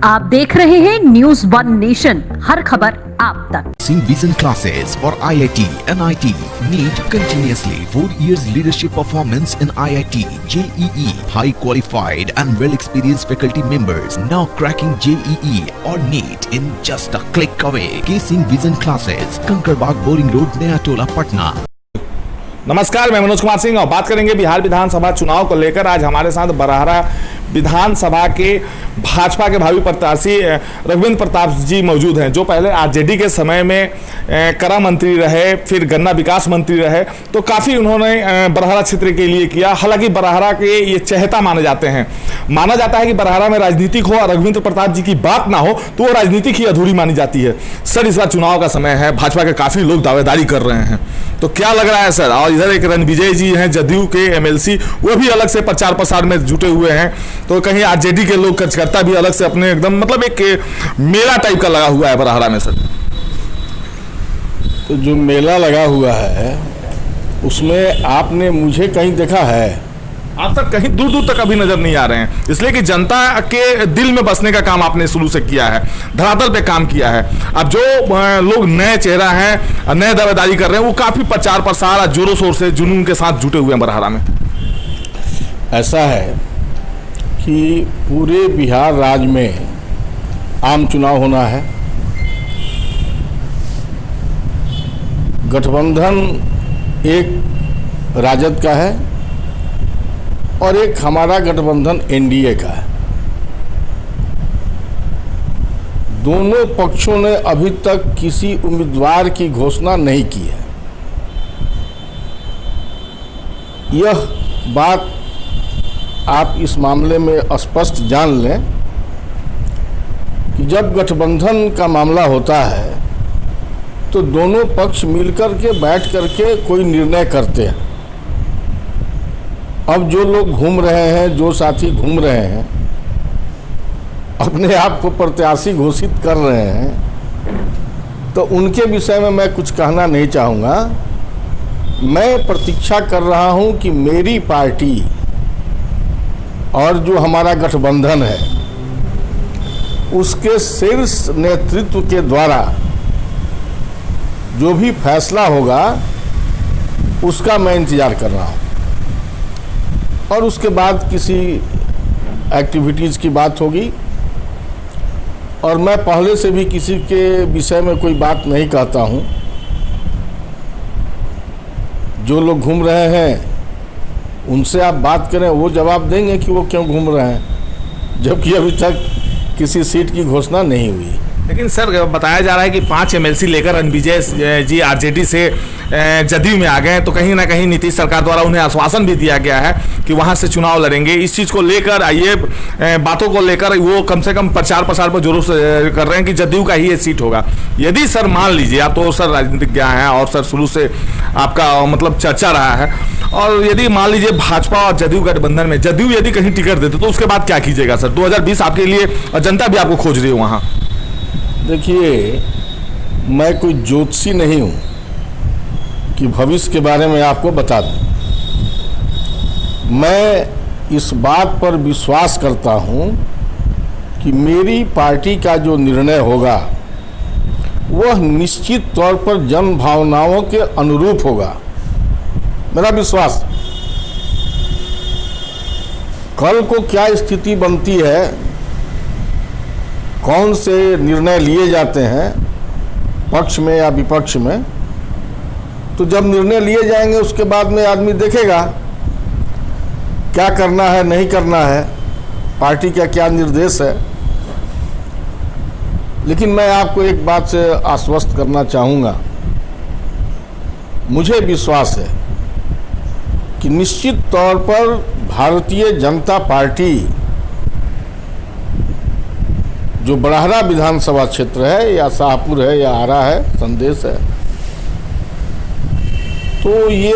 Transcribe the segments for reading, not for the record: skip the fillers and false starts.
आप देख रहे हैं न्यूज़ वन नेशन, हर खबर आप तक। Vision classes for IIT, NIT, NEET continuously 4 years leadership performance in IIT, JEE, high qualified and well experienced faculty members now cracking JEE or NEET in just a click away. Vision classes, Kankarbaग Boring Road, Naya Tola, Patna. नमस्कार, मैं मनोज कुमार सिंह और बात करेंगे बिहार विधानसभा चुनाव को लेकर। आज हमारे साथ बरहारा विधानसभा के भाजपा के भावी प्रत्याशी रघुवेंद्र प्रताप जी मौजूद हैं, जो पहले आरजेडी के समय में करा मंत्री रहे, फिर गन्ना विकास मंत्री रहे, तो काफ़ी उन्होंने बरहारा क्षेत्र के लिए किया। हालांकि बरहारा के ये चहेता माने जाते हैं। माना जाता है कि बरहारा में राजनीतिक हो और रघुवेंद्र प्रताप जी की बात ना हो तो वो राजनीतिक ही अधूरी मानी जाती है। सर, इस बार चुनाव का समय है, भाजपा के काफ़ी लोग दावेदारी कर रहे हैं, तो क्या लग रहा है सर? और इधर एक रणविजय जी हैं, जदयू के एमएलसी, वो भी अलग से प्रचार प्रसार में जुटे हुए हैं, तो कहीं आरजेडी के लोग कार्यकर्ता भी अलग से अपने एकदम मतलब एक मेला टाइप का लगा हुआ है बरहारा में। सर, तो जो मेला लगा हुआ है उसमें आपने मुझे कहीं देखा है? आप सर कहीं दूर दूर तक अभी नजर नहीं आ रहे हैं, इसलिए कि जनता के दिल में बसने का काम आपने शुरू से किया है, धरातल पे काम किया है। अब जो लोग नए चेहरा हैं, नए दावेदारी कर रहे हैं, वो काफी प्रचार प्रसार जोरों शोर से जुनून के साथ जुटे हुए हैं बरहारा में। ऐसा है कि पूरे बिहार राज्य में आम चुनाव होना है। गठबंधन एक राजद का है और एक हमारा गठबंधन एनडीए का है। दोनों पक्षों ने अभी तक किसी उम्मीदवार की घोषणा नहीं की है। यह बात आप इस मामले में स्पष्ट जान लें कि जब गठबंधन का मामला होता है तो दोनों पक्ष मिलकर के बैठ करके कोई निर्णय करते हैं। अब जो लोग घूम रहे हैं, जो साथी घूम रहे हैं, अपने आप को प्रत्याशी घोषित कर रहे हैं, तो उनके विषय में मैं कुछ कहना नहीं चाहूँगा। मैं प्रतीक्षा कर रहा हूँ कि मेरी पार्टी और जो हमारा गठबंधन है उसके शीर्ष नेतृत्व के द्वारा जो भी फैसला होगा उसका मैं इंतज़ार कर रहा हूँ, और उसके बाद किसी एक्टिविटीज़ की बात होगी। और मैं पहले से भी किसी के विषय में कोई बात नहीं कहता हूँ। जो लोग घूम रहे हैं उनसे आप बात करें, वो जवाब देंगे कि वो क्यों घूम रहे हैं, जबकि अभी तक किसी सीट की घोषणा नहीं हुई। लेकिन सर, बताया जा रहा है कि 5 एमएलसी लेकर रणविजय जी आरजेडी से जदयू में आ गए, तो कहीं ना कहीं नीतीश सरकार द्वारा उन्हें आश्वासन भी दिया गया है कि वहां से चुनाव लड़ेंगे। इस चीज़ को लेकर, ये बातों को लेकर वो कम से कम प्रचार प्रसार पर जोरों से कर रहे हैं कि जदयू का ही ये सीट होगा। यदि सर मान लीजिए, आप तो सर राजनीतिज्ञ हैं और सर शुरू से आपका मतलब चर्चा रहा है, और यदि मान लीजिए भाजपा और जदयू गठबंधन में जदयू यदि कहीं टिकट देते तो उसके बाद क्या कीजिएगा सर? 2020 आपके लिए और जनता भी आपको खोज रही है वहाँ। देखिए, मैं कोई ज्योतिषी नहीं हूँ कि भविष्य के बारे में आपको बता दूँ। मैं इस बात पर विश्वास करता हूँ कि मेरी पार्टी का जो निर्णय होगा वह निश्चित तौर पर जन भावनाओं के अनुरूप होगा, मेरा विश्वास। कल को क्या स्थिति बनती है, कौन से निर्णय लिए जाते हैं पक्ष में या विपक्ष में, तो जब निर्णय लिए जाएंगे उसके बाद में आदमी देखेगा क्या करना है, नहीं करना है, पार्टी का क्या निर्देश है। लेकिन मैं आपको एक बात से आश्वस्त करना चाहूँगा, मुझे विश्वास है कि निश्चित तौर पर भारतीय जनता पार्टी जो बरहारा विधानसभा क्षेत्र है या शाहपुर है या आरा है, संदेश है, तो ये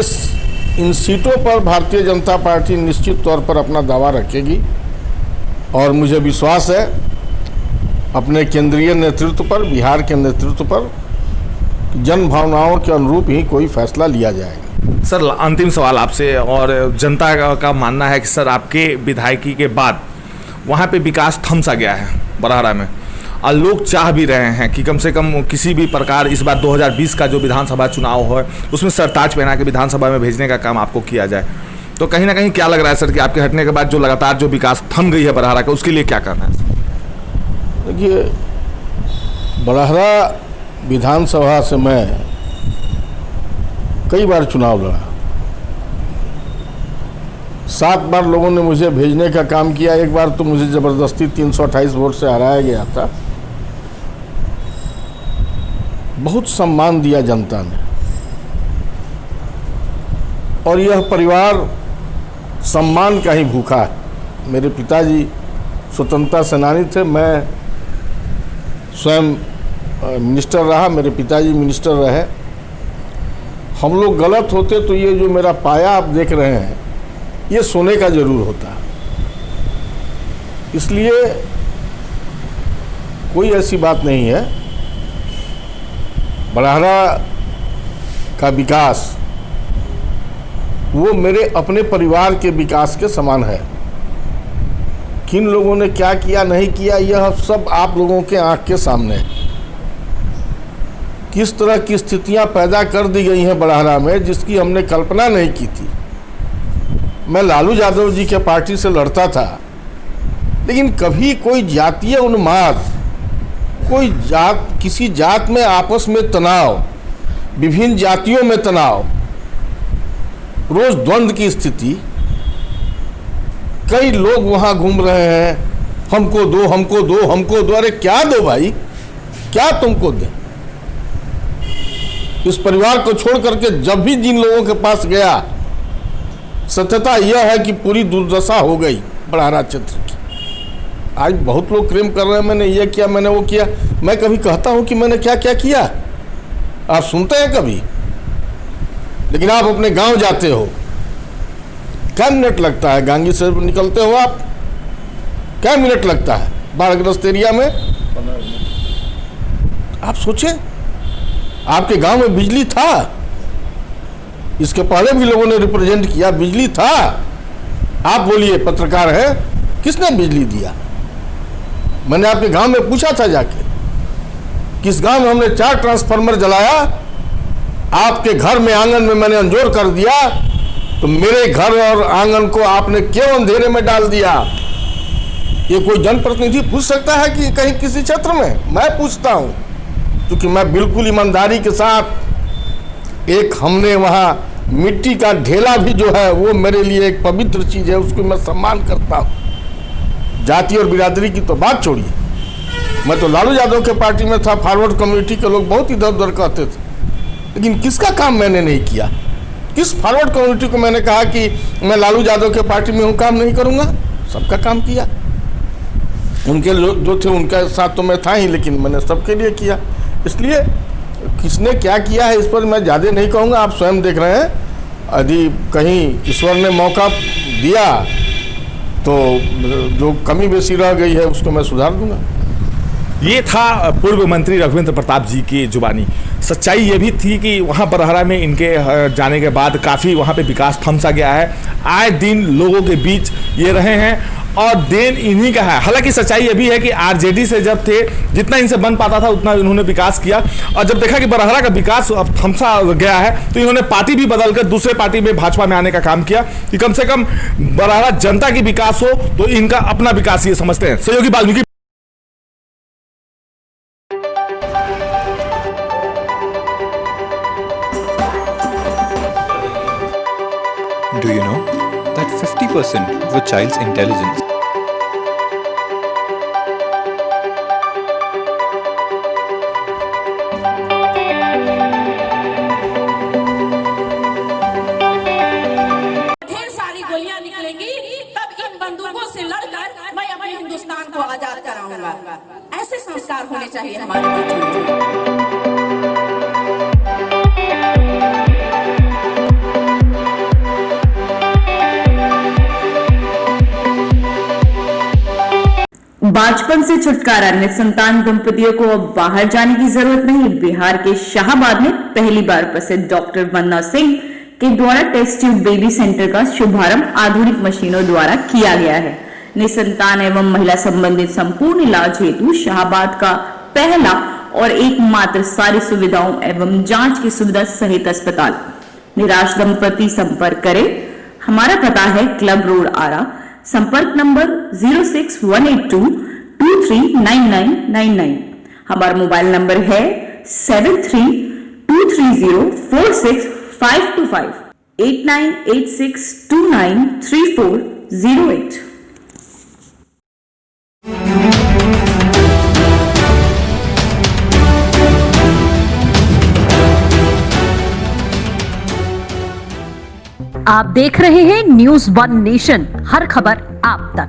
इन सीटों पर भारतीय जनता पार्टी निश्चित तौर पर अपना दावा रखेगी। और मुझे विश्वास है अपने केंद्रीय नेतृत्व पर, बिहार के नेतृत्व पर, जन भावनाओं के अनुरूप ही कोई फैसला लिया जाएगा। सर, अंतिम सवाल आपसे, और जनता का मानना है कि सर आपके विधायकी के बाद वहाँ पे विकास थम सा गया है। बरहरा में, और लोग चाह भी रहे हैं कि कम से कम किसी भी प्रकार इस बार 2020 का जो विधानसभा चुनाव हो उसमें सरताज पहना के विधानसभा में भेजने का काम आपको किया जाए। तो कहीं ना कहीं क्या लग रहा है सर कि आपके हटने के बाद जो लगातार जो विकास थम गई है बरहरा का, उसके लिए क्या करना है? देखिए, बरहरा विधानसभा से मैं कई बार चुनाव लड़ा, 7 बार लोगों ने मुझे भेजने का काम किया। एक बार तो मुझे ज़बरदस्ती 328 वोट से हराया गया था। बहुत सम्मान दिया जनता ने, और यह परिवार सम्मान का ही भूखा है। मेरे पिताजी स्वतंत्रता सेनानी थे, मैं स्वयं मिनिस्टर रहा, मेरे पिताजी मिनिस्टर रहे। हम लोग गलत होते तो ये जो मेरा पाया आप देख रहे हैं ये सोने का जरूर होता। इसलिए कोई ऐसी बात नहीं है। बरहरा का विकास वो मेरे अपने परिवार के विकास के समान है। किन लोगों ने क्या किया नहीं किया यह सब आप लोगों के आंख के सामने है। किस तरह की स्थितियां पैदा कर दी गई हैं बरहरा में जिसकी हमने कल्पना नहीं की थी। मैं लालू यादव जी के पार्टी से लड़ता था, लेकिन कभी कोई जातीय उन्माद, कोई किसी जात में आपस में तनाव, विभिन्न जातियों में तनाव, रोज द्वंद्व की स्थिति। कई लोग वहां घूम रहे हैं, हमको दो हमको दो हमको दो। अरे क्या दो भाई, क्या तुमको दे? इस परिवार को छोड़ करके जब भी जिन लोगों के पास गया, सत्यता यह है कि पूरी दुर्दशा हो गई बरहरा क्षेत्र की। आज बहुत लोग क्लेम कर रहे हैं मैंने ये किया, मैंने वो किया। मैं कभी कहता हूं कि मैंने क्या क्या किया? आप सुनते हैं कभी? लेकिन आप अपने गांव जाते हो, क्या मिनट लगता है? गांगी से निकलते हो आप, क्या मिनट लगता है बाढ़ग्रस्त एरिया में? आप सोचें, आपके गांव में बिजली था? इसके पहले भी लोगों ने रिप्रेजेंट किया, बिजली था? आप बोलिए, पत्रकार है, किसने बिजली दिया? मैंने आपके गांव में पूछा था जाके, किस गांव में हमने 4 ट्रांसफार्मर जलाया, आपके घर में आंगन में मैंने अंजोर कर दिया, तो मेरे घर और आंगन को आपने क्यों अंधेरे में डाल दिया? ये कोई जनप्रतिनिधि पूछ सकता है कि कहीं किसी क्षेत्र में? मैं पूछता हूं, क्योंकि मैं बिल्कुल ईमानदारी के साथ, एक हमने वहां मिट्टी का ढेला भी जो है वो मेरे लिए एक पवित्र चीज है, उसको मैं सम्मान करता हूं। जाति और बिरादरी की तो बात छोड़िए, मैं तो लालू यादव के पार्टी में था, फॉरवर्ड कम्युनिटी के लोग बहुत इधर उधर कहते थे, लेकिन किसका काम मैंने नहीं किया? किस फॉरवर्ड कम्युनिटी को मैंने कहा कि मैं लालू यादव के पार्टी में हूँ, काम नहीं करूँगा? सबका काम किया। उनके जो थे उनके साथ तो मैं था ही, लेकिन मैंने सबके लिए किया। इसलिए किसने क्या किया है इस पर मैं ज़्यादा नहीं कहूँगा, आप स्वयं देख रहे हैं। यदि कहीं ईश्वर ने मौका दिया तो जो कमी बेसी रह गई है उसको मैं सुधार दूंगा। ये था पूर्व मंत्री रघुवेंद्र प्रताप जी की जुबानी। सच्चाई ये भी थी कि वहाँ बरहरा में इनके जाने के बाद काफ़ी वहाँ पे विकास थम सा गया है। आए दिन लोगों के बीच ये रहे हैं और देन इन्हीं का है। हालांकि सच्चाई ये भी है कि आरजेडी से जब थे, जितना इनसे बन पाता था उतना इन्होंने विकास किया, और जब देखा कि बरहरा का विकास अब थमसा गया है तो इन्होंने पार्टी भी बदलकर दूसरे पार्टी में भाजपा में आने का काम किया कि कम से कम बरहरा जनता की विकास हो, तो इनका अपना विकास ये समझते हैं। सहयोगी Valmiki. Do you know that 50% of a child's intelligence ढेर सारी गोलियां निकलेंगी, तब इन बंदूकों से लड़कर मैं अपने हिंदुस्तान को आजाद कराऊंगा। ऐसे संस्कार होने चाहिए हमारे बच्चों में। बाजपन से छुटकारा, निसंतान दंपतियों को अब बाहर जाने की जरूरत नहीं। बिहार के शाहाबाद में पहली बार प्रसिद्ध डॉक्टर वंदना सिंह के द्वारा टेस्ट ट्यूब बेबी सेंटर का शुभारंभ आधुनिक मशीनों द्वारा किया गया है। निसंतान एवं महिला संबंधित संपूर्ण इलाज हेतु शाहाबाद का पहला और एकमात्र सारी सुविधाओं एवं जांच की सुविधा सहित अस्पताल। निराश दंपति संपर्क करें। हमारा पता है क्लब रोड आरा। संपर्क नंबर 06182239999। हमारा मोबाइल नंबर है 7323046525 8986293408। आप देख रहे हैं न्यूज़ वन नेशन, हर खबर आप तक।